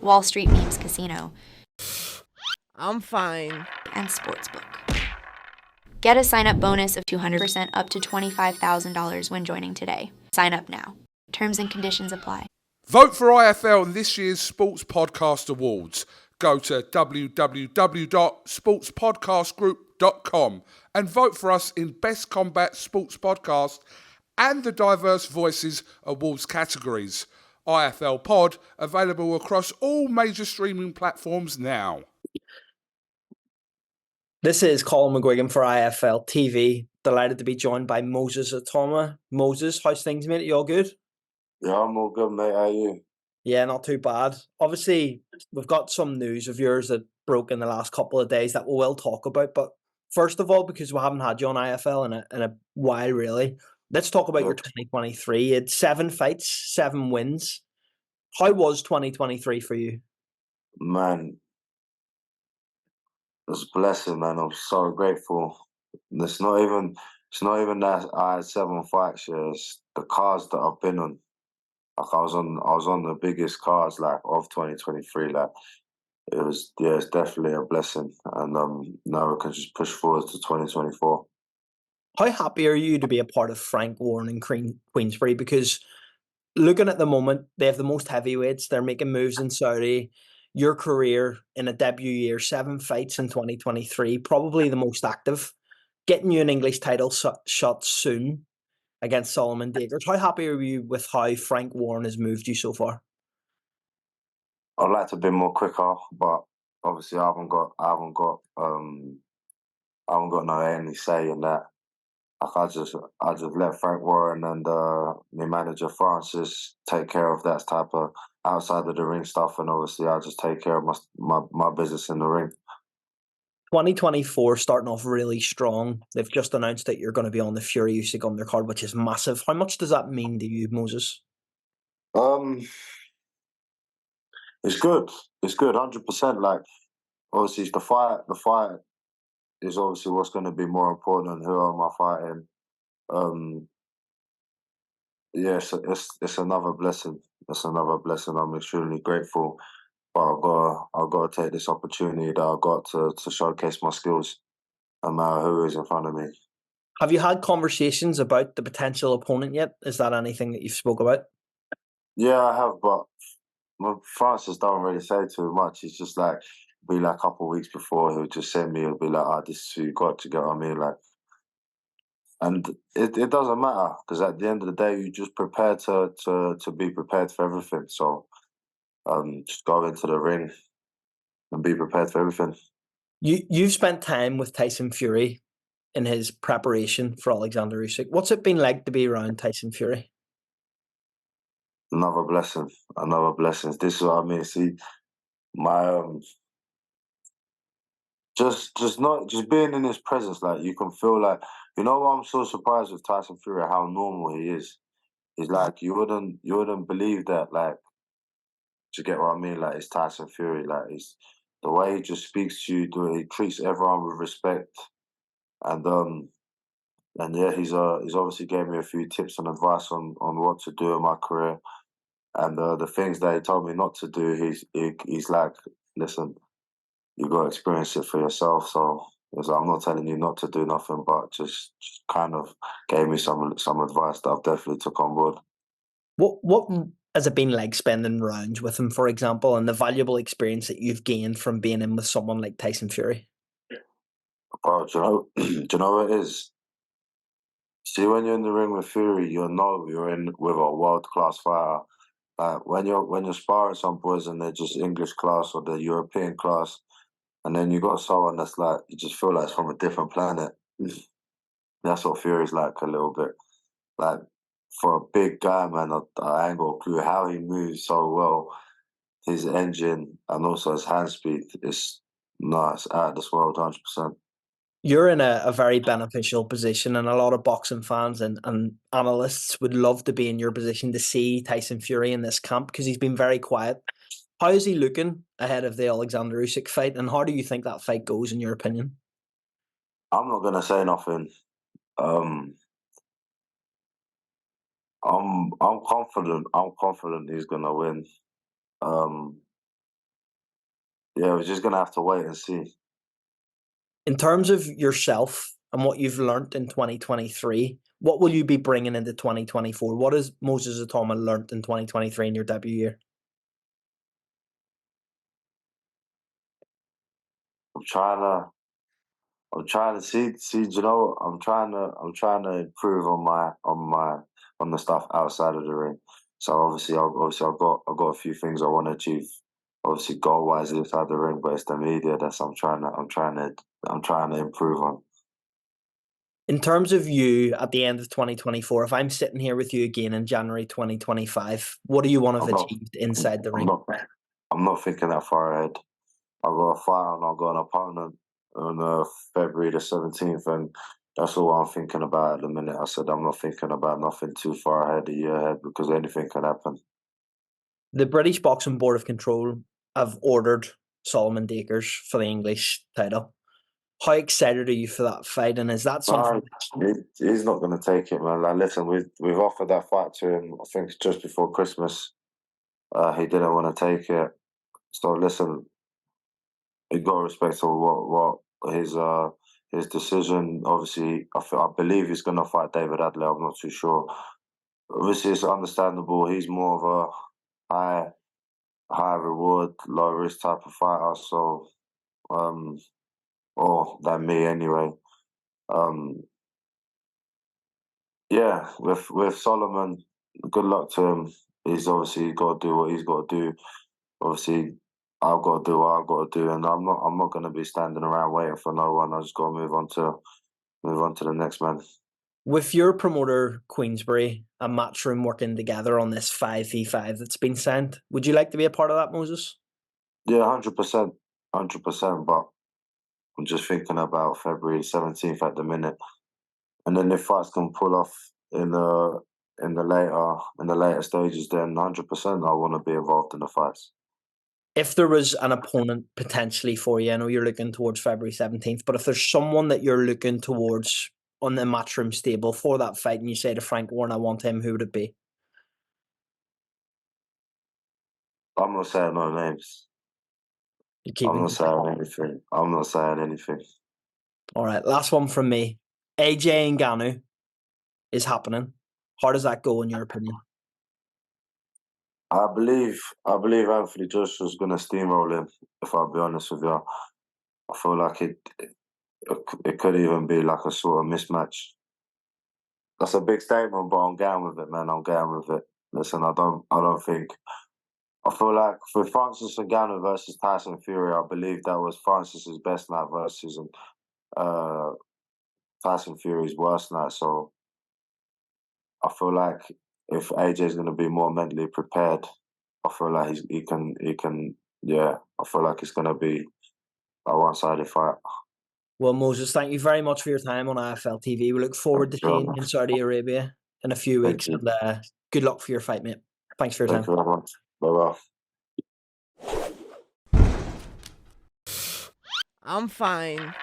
Wall Street Memes Casino, I'm fine. and Sportsbook. Get a sign-up bonus of 200% up to $25,000 when joining today. Sign up now. Terms and conditions apply. Vote for IFL in this year's Sports Podcast Awards. Go to www.sportspodcastgroup.com and vote for us in Best Combat Sports Podcast and the Diverse Voices Awards categories. IFL Pod, available across all major streaming platforms now. This is Colin McGuigan for IFL TV. Delighted to be joined by Moses Itauma. Moses, how's things, mate? You all good? Yeah, I'm all good, mate. How are you? Yeah, not too bad. Obviously, we've got some news of yours that broke in the last couple of days that we will talk about. But first of all, because we haven't had you on IFL in a while, really, let's talk about your 2023. You had 7 fights, 7 wins. How was 2023 for you? Man, it's a blessing, man. I'm so grateful. It's not even that I had 7 fights. Yeah, it's the cards that I've been on. Like I was on the biggest cards like of 2023. Like it's definitely a blessing. And now we can just push forward to 2024. How happy are you to be a part of Frank Warren and Queensberry? Because looking at the moment, they have the most heavyweights. They're making moves in Saudi. Your career in a debut year, 7 fights in 2023, probably the most active. Getting you an English title shot soon against Solomon Dagers. How happy are you with how Frank Warren has moved you so far? I'd like to be more quicker, but obviously I haven't got no any say in that. Like I just let Frank Warren and my manager Francis take care of that type of outside of the ring stuff, and obviously I just take care of my business in the ring. 2024 starting off really strong. They've just announced that you're going to be on the Fury Usyk undercard, which is massive. How much does that mean to you, Moses? It's good. It's good, 100%. Like obviously the fight is obviously what's going to be more important than who am I fighting. Yes, it's another blessing. It's another blessing. I'm extremely grateful. But I've got to take this opportunity that I've got to showcase my skills, no matter who is in front of me. Have you had conversations about the potential opponent yet? Is that anything that you've spoke about? Yeah, I have, but Francis don't really say too much. He's just like, be like a couple of weeks before, he'll just send me, he'll be like, this is who you got, to get what I mean? Like, and it doesn't matter, because at the end of the day, you just prepare to be prepared for everything. So just go into the ring and be prepared for everything. You've spent time with Tyson Fury in his preparation for Alexander Usyk. What's it been like to be around Tyson Fury? Another blessing. This is what I mean. See, my just being in his presence, like you can feel like, you know what, I'm so surprised with Tyson Fury, how normal he is. He's like, you wouldn't believe that, like, to get what I mean? Like, it's Tyson Fury. Like, he's the way he just speaks to you, the way he treats everyone with respect. And yeah, he's obviously gave me a few tips and advice on what to do in my career. And the things that he told me not to do, he's like, listen, you got to experience it for yourself. So I'm not telling you not to do nothing, but just kind of gave me some advice that I've definitely took on board. What has it been like spending rounds with him, for example, and the valuable experience that you've gained from being in with someone like Tyson Fury? Bro, do you know what it is? See, when you're in the ring with Fury, you know you're in with a world-class fighter. When you're sparring some boys and they're just English class or they're European class, and then you got someone that's like, you just feel like it's from a different planet. That's what Fury's like a little bit. Like, for a big guy, man, I ain't got a clue how he moves so well. His engine and also his hand speed is nice, out of this world, 100%. You're in a very beneficial position, and a lot of boxing fans and analysts would love to be in your position to see Tyson Fury in this camp, because he's been very quiet. How is he looking ahead of the Alexander Usyk fight, and how do you think that fight goes, in your opinion? I'm not gonna say nothing. I'm confident. I'm confident he's gonna win. yeah, we're just gonna have to wait and see. In terms of yourself and what you've learnt in 2023, what will you be bringing into 2024? What has Moses Itauma learnt in 2023 in your debut year? I'm trying to see. You know, I'm trying to improve on the stuff outside of the ring. So I've got a few things I want to achieve. Obviously, goal wise inside the ring, but it's the media that's I'm trying to improve on. In terms of you at the end of 2024, if I'm sitting here with you again in January 2025, what do you want to have I'm not, achieved inside the I'm ring? not, I'm not thinking that far ahead. I've got a fight and I've got an opponent on February the 17th, and that's all I'm thinking about at the minute. I said I'm not thinking about nothing too far ahead, a year ahead, because anything can happen. The British Boxing Board of Control have ordered Solomon Dakers for the English title. How excited are you for that fight? And is that something? He's not going to take it, man. Like, listen, we've offered that fight to him. I think just before Christmas. He didn't want to take it. So listen, you got to respect what his decision. Obviously, I believe he's going to fight David Adler. I'm not too sure. Obviously, it's understandable. He's more of a high reward, low risk type of fighter. So, or than me anyway. Um, yeah, with Solomon, good luck to him. He's obviously got to do what he's got to do. Obviously, I've got to do what I've got to do, and I'm not going to be standing around waiting for no one. I just got to move on to the next man. With your promoter Queensbury and Matchroom working together on this 5v5 that's been sent, would you like to be a part of that, Moses? Yeah, 100%, 100%. But I'm just thinking about February 17th at the minute, and then if fights can pull off in the later stages, then 100% I want to be involved in the fights. If there was an opponent potentially for you, I know you're looking towards February 17th, but if there's someone that you're looking towards on the Matchroom stable for that fight and you say to Frank Warren, I want him, who would it be? I'm not saying no names. I'm not saying anything. I'm not saying anything. All right, last one from me. AJ Ngannou is happening. How does that go in your opinion? I believe Anthony Joshua's going to steamroll him. If I'll be honest with you, I feel like it could even be like a sort of mismatch. That's a big statement, but I'm going with it, man. I'm going with it. Listen, I don't think. I feel like for Francis Ngannou versus Tyson Fury, I believe that was Francis's best night versus uh, Tyson Fury's worst night. So I feel like if AJ's going to be more mentally prepared, I feel like he can. Yeah, I feel like it's going to be a one-sided fight. Well, Moses, thank you very much for your time on IFL TV. We look forward to seeing you in Saudi Arabia in a few weeks. And good luck for your fight, mate. Thanks for your time. Thank you very much. Bye-bye. I'm fine.